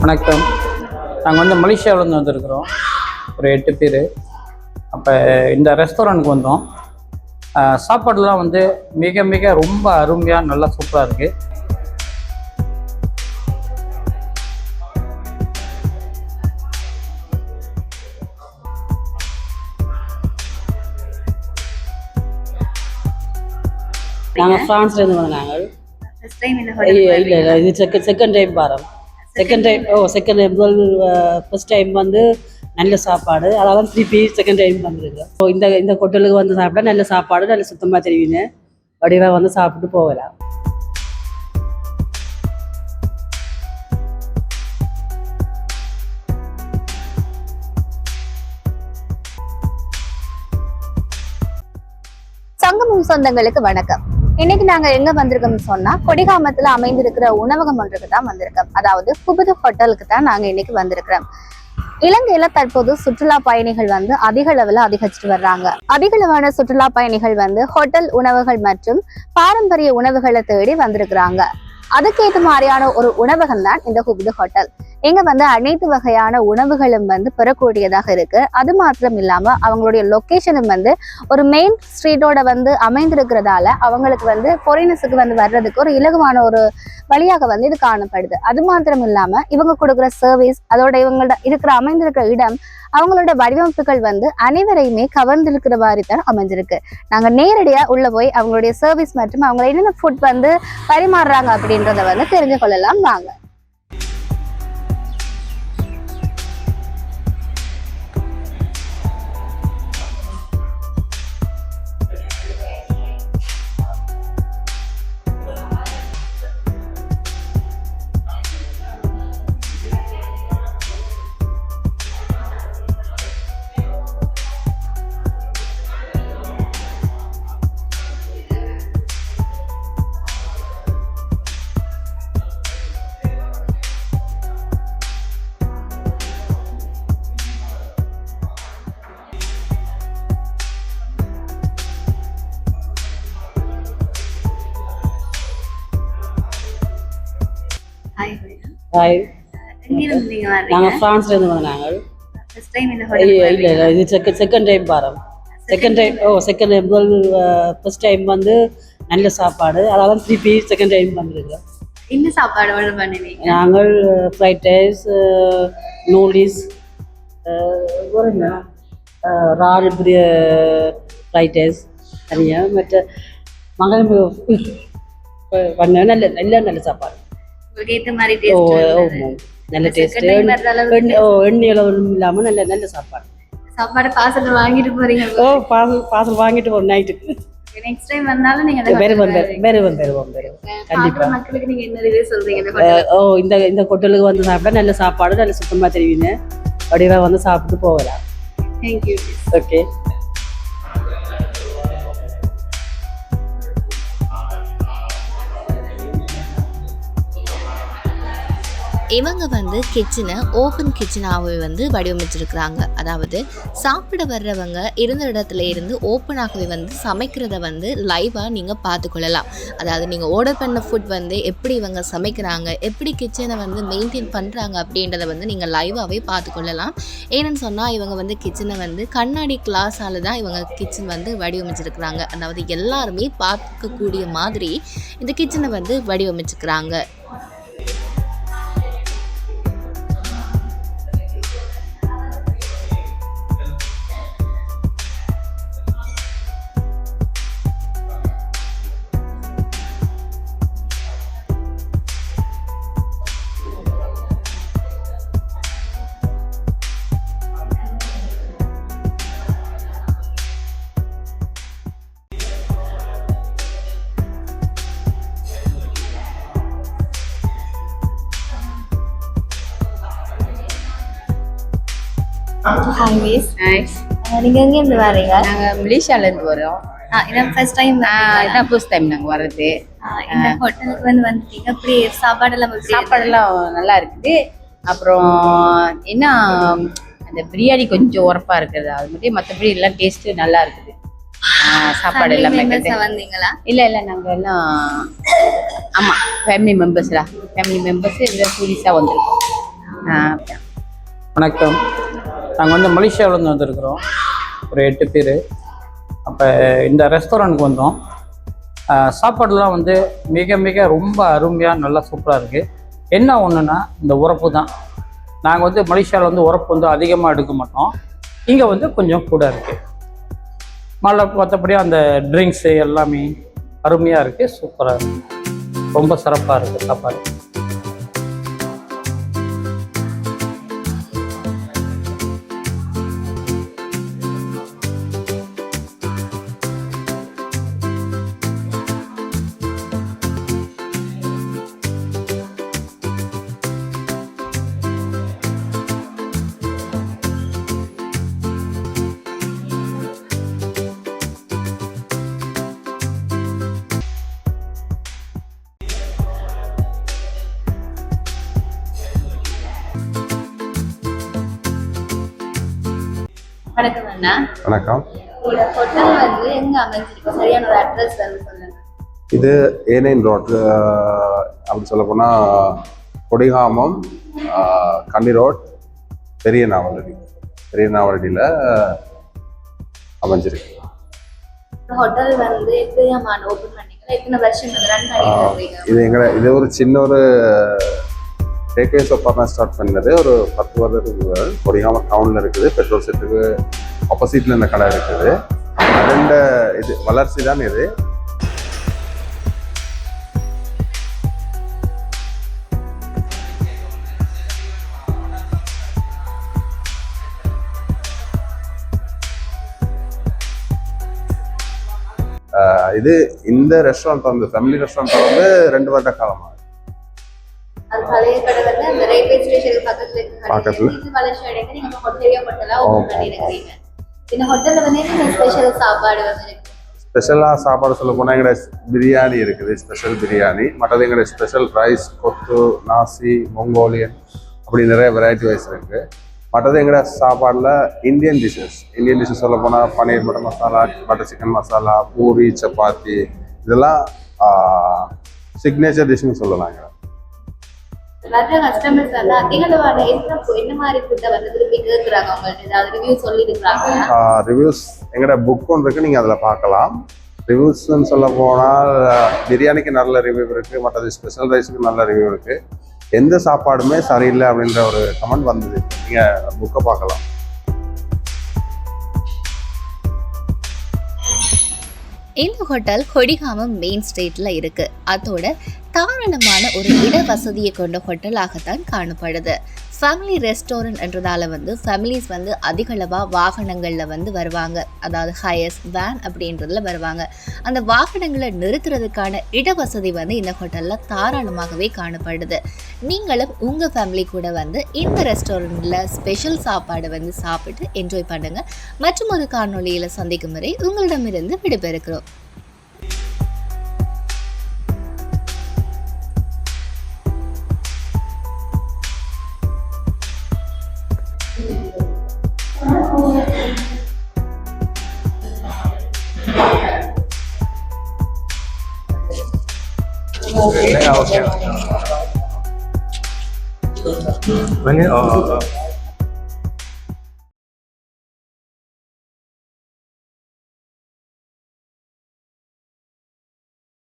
வணக்கம். நாங்கள் மலேசியாவிலேருந்து வந்திருக்கிறோம், ஒரு 8 பேர். அப்போ இந்த ரெஸ்டாரண்ட்டுக்கு வந்தோம். சாப்பாடுலாம் மிக மிக ரொம்ப அருமையாக நல்லா சூப்பராக இருக்குது. நாங்கள் ஃப்ரான்ஸ்லேருந்து வந்தோம். நாங்கள் இல்லை இது செகண்ட் டைம் பாரம். செகண்ட் டைம் முதல் ஃபர்ஸ்ட் டைம் நல்ல சாப்பாடு, அதாவது திருப்பி செகண்ட் டைம் வந்துருக்கு. ஸோ இந்த ஹோட்டலுக்கு சாப்பிட்டா நல்ல சாப்பாடு, நல்ல சுத்தமாக தெரியுங்க. வடிவாக சாப்பிட்டு போகலாம். சங்கமம் சொந்தங்களுக்கு வணக்கம். இன்னைக்கு நாங்க எங்க வந்திருக்கோம்னு சொன்னா, கொடிகாமத்துல அமைந்திருக்கிற உணவகம் ஒன்றுக்கு தான் வந்திருக்கோம். அதாவது புபுது ஹோட்டலுக்கு தான் நாங்க இன்னைக்கு வந்திருக்கிறோம். இலங்கையில தற்போது சுற்றுலா பயணிகள் அதிக அளவுல அதிகரிச்சுட்டு வர்றாங்க. அதிக அளவான சுற்றுலா பயணிகள் ஹோட்டல் உணவுகள் மற்றும் பாரம்பரிய உணவுகளை தேடி வந்திருக்கிறாங்க. அதுக்கேற்ற மாதிரியான ஒரு உணவகம் தான் இந்த புபுது ஹோட்டல். இங்க அனைத்து வகையான உணவுகளும் பெறக்கூடியதாக இருக்கு. அது மாத்திரம் இல்லாம அவங்களுடைய லொகேஷனும் ஒரு மெயின் ஸ்ட்ரீட்டோட அமைந்திருக்கிறதால அவங்களுக்கு ஃபாரினர்ஸுக்கு வர்றதுக்கு ஒரு இலகுவான ஒரு வழியாக இது காணப்படுது. அது மாத்திரம் இல்லாம இவங்க கொடுக்குற சர்வீஸ், அதோட இவங்களோட அமைந்திருக்கிற இடம், அவங்களோட வடிவமைப்புகள் அனைவரையுமே கவர்ந்திருக்கிற மாதிரி தான் அமைஞ்சிருக்கு. நாங்க நேரடியா உள்ள போய் அவங்களுடைய சர்வீஸ் மற்றும் அவங்க என்னென்ன ஃபுட் பரிமாறுறாங்க அப்படின்றத தெரிஞ்சு கொள்ளலாம் வாங்க. நாங்கள் ஃப்ரான்ஸ்லேருந்து வந்தோம். நாங்கள் இல்லை இது செகண்ட் டைம் பாரம். செகண்ட் டைம் முதல் ஃபர்ஸ்ட் டைம் நல்ல சாப்பாடு, அதாவது திருப்பி செகண்ட் டைம் வந்துருக்கோம். என்ன சாப்பாடு ஆர்டர் பண்ணுவீங்க? நாங்கள் ஃப்ரைட் ரைஸ், நூடில்ஸ், ரால் ஃப்ரைட் ரைஸ் தனியாக, மற்ற மகள் பண்ண நல்ல சாப்பாடு. நல்ல டேஸ்ட், எண்ணெய் அளவும் இல்லாமல் நல்ல சாப்பாடு. பார்சல் வாங்கிட்டு போறீங்க? பார்சல் வாங்கிட்டு போறோம் நைட்டுக்கு. நெக்ஸ்ட் டைம் வந்தாலும் நீங்க கண்டிப்பா மக்களுக்கு நீங்க என்ன ரிவ்யூ சொல்றீங்க? இந்த ஹோட்டலுக்கு சாப்பிட்டா நல்ல சாப்பாடு, நல்ல சுத்தமா தெரியுங்க. வடிவா சாப்பிட்டு போகலாம். Thank you. ஓகே. இவங்க கிச்சனை ஓப்பன் கிச்சனாகவே வடிவமைச்சிருக்கிறாங்க. அதாவது சாப்பிட வர்றவங்க இருந்த இடத்துல இருந்து ஓப்பனாகவே சமைக்கிறத லைவாக நீங்கள் பார்த்துக்கொள்ளலாம். அதாவது நீங்கள் ஆர்டர் பண்ண ஃபுட் எப்படி இவங்க சமைக்கிறாங்க, எப்படி கிச்சனை மெயின்டைன் பண்ணுறாங்க அப்படின்றத நீங்கள் லைவாகவே பார்த்துக்கொள்ளலாம். ஏன்னு சொன்னால் இவங்க கிச்சனை கண்ணாடி கிளாஸால் தான் இவங்க கிச்சன் வடிவமைச்சிருக்கிறாங்க. அதாவது எல்லாருமே பார்க்கக்கூடிய மாதிரி இந்த கிச்சனை வடிவமைச்சிருக்கிறாங்க. Hi miss. Nice. நீங்க எங்க இருந்து வரீங்க? நாங்க மலேசியால இருந்து வரோம். இதான் ஃபர்ஸ்ட் டைம் இதான் ஃபர்ஸ்ட் டைம் நாங்க வர்றது. இந்த ஹோட்டலுக்கு வந்துட்டீங்க. அப்படி சாப்பாடெல்லாம் நல்லா இருக்குது. அப்புறம் என்ன அந்த பிரியாணி கொஞ்சம் உரப்பா இருக்குது, அது மட்டும் மற்றபடி எல்லாம் டேஸ்ட் நல்லா இருக்குது. சாப்பாடு எல்லாமே வந்தீங்களா? இல்ல நாங்க எல்லாம் ஆமா ஃபேமிலி மெம்பர்ஸ் இந்த டூரிஸ்டா வந்திருக்கோம். வணக்கம். நாங்கள் வந்து மலேசியாவிலேருந்து வந்திருக்கிறோம், ஒரு 8 பேர். அப்போ இந்த ரெஸ்டாரண்ட்டுக்கு வந்தோம். சாப்பாடுலாம் வந்து மிக மிக ரொம்ப அருமையாக நல்லா சூப்பராக இருக்குது. என்ன ஒன்றுனா இந்த உரப்பு தான். நாங்கள் வந்து மலேசியாவில் வந்து உரப்பு வந்து அதிகமாக எடுக்க மாட்டோம், இங்கே வந்து கொஞ்சம் கூட இருக்குது. மற்றபடி அந்த ட்ரிங்க்ஸு எல்லாமே அருமையாக இருக்குது, சூப்பராக இருக்குது, ரொம்ப சிறப்பாக இருக்குது சாப்பாடு. வணக்கம் அண்ணா. வணக்கம். உங்களோட ஹோட்டல் வந்து எங்க அமைஞ்சிருக்கு, சரியான ஒரு அட்ரஸ் வந்து சொல்லுங்க. இது A9 ரோட், அப்படி சொல்ல போனால் கொடிகாமம் கன்னி ரோட், பெரிய நாவலடியில் அமைஞ்சிருக்கு. ஹோட்டல் வந்து எத்தனை ஆண்டு ஓபன் பண்ணீங்க, எத்தனை வருஷம் ரன் பண்ணிட்டு இது ஒரு சின்ன ஒரு டேக்அவே ஷாப்பாக தான் ஸ்டார்ட் பண்ணது. ஒரு 10 வருடத்துக்கு கொடிகாமம் டவுனில் இருக்குது. பெட்ரோல் செட்டுக்கு ஆப்போசிட்டில் இந்த கடை இருக்குது. ரெண்டு இது வளர்ச்சி தான் இது. இது இந்த ரெஸ்டாரண்ட் வந்து ஃபேமிலி ரெஸ்டாரண்ட் வந்து 2 வருட காலமாக. அது பழைய கடை வந்து அந்த ரயில்வே ஸ்டேஷனுக்கு பக்கத்துல இது வளர்ச்சி அடைந்து நீங்க ஹோட்டலா ஓபன் பண்ணிருக்கீங்க. இந்த ஹோட்டல்ல வந்து என்ன ஸ்பெஷல் சாப்பாடு வந்து இருக்கு? ஸ்பெஷலாக சாப்பாடு சொல்ல போனால் எங்களோட பிரியாணி இருக்குது, ஸ்பெஷல் பிரியாணி. மற்றது எங்களோட ஸ்பெஷல் ரைஸ், கொத்து, நாசி, மொங்கோலியன், அப்படி நிறைய வெரைட்டி வைஸ் இருக்குது. மற்றது எங்களோட சாப்பாடில் இந்தியன் டிஷ்ஷஸ் சொல்ல போனால் paneer butter masala, butter chicken masala, puri, chapati, இதெல்லாம் சிக்னேச்சர் டிஷ்னு சொல்லலாங்க. வர்ற கஸ்டமர்ஸ் வந்து அதிகளவான என்ன மாதிரி ஃபுட்டை வந்து விரும்பி கேட்குறாங்க, உங்கள்கிட்ட ஏதாவது ரிவ்யூ சொல்லியிருக்கிறாங்க? ரிவ்யூஸ் எங்களோட புக் ஒன்று இருக்குது, நீங்கள் அதில் பார்க்கலாம். ரிவ்யூஸ்ன்னு சொல்ல போனால் பிரியாணிக்கு நல்ல ரிவ்யூ இருக்குது, மற்றது ஸ்பெஷல் ரைஸுக்கு நல்ல ரிவ்யூ இருக்குது. எந்த சாப்பாடுமே சரியில்லை அப்படின்ற ஒரு கமெண்ட் வந்தது, நீங்கள் புக்கை பார்க்கலாம். இந்த ஹோட்டல் கொடிகாமம் மெயின் ஸ்ட்ரீட்ல இருக்கு. அதோட தாராளமான ஒரு இட வசதியை கொண்ட ஹோட்டலாகத்தான் காணப்படுது. ஃபேமிலி ரெஸ்டாரண்ட் என்றதால வந்து ஃபேமிலிஸ் வந்து அதிகளவாக வாகனங்களில் வந்து வருவாங்க, அதாவது ஹயர்ஸ் வேன் அப்படின்றதுல வருவாங்க. அந்த வாகனங்களை நிறுத்துறதுக்கான இட வசதி வந்து இந்த ஹோட்டலில் தாராளமாகவே காணப்படுது. நீங்களும் உங்கள் ஃபேமிலி கூட வந்து இந்த ரெஸ்டாரண்ட்டில் ஸ்பெஷல் சாப்பாடு வந்து சாப்பிட்டு என்ஜாய் பண்ணுங்கள். மற்றும் ஒரு காணொலியில் சந்திக்கும் வரை உங்களிடமிருந்து விடைபெறுகிறோம். Okay.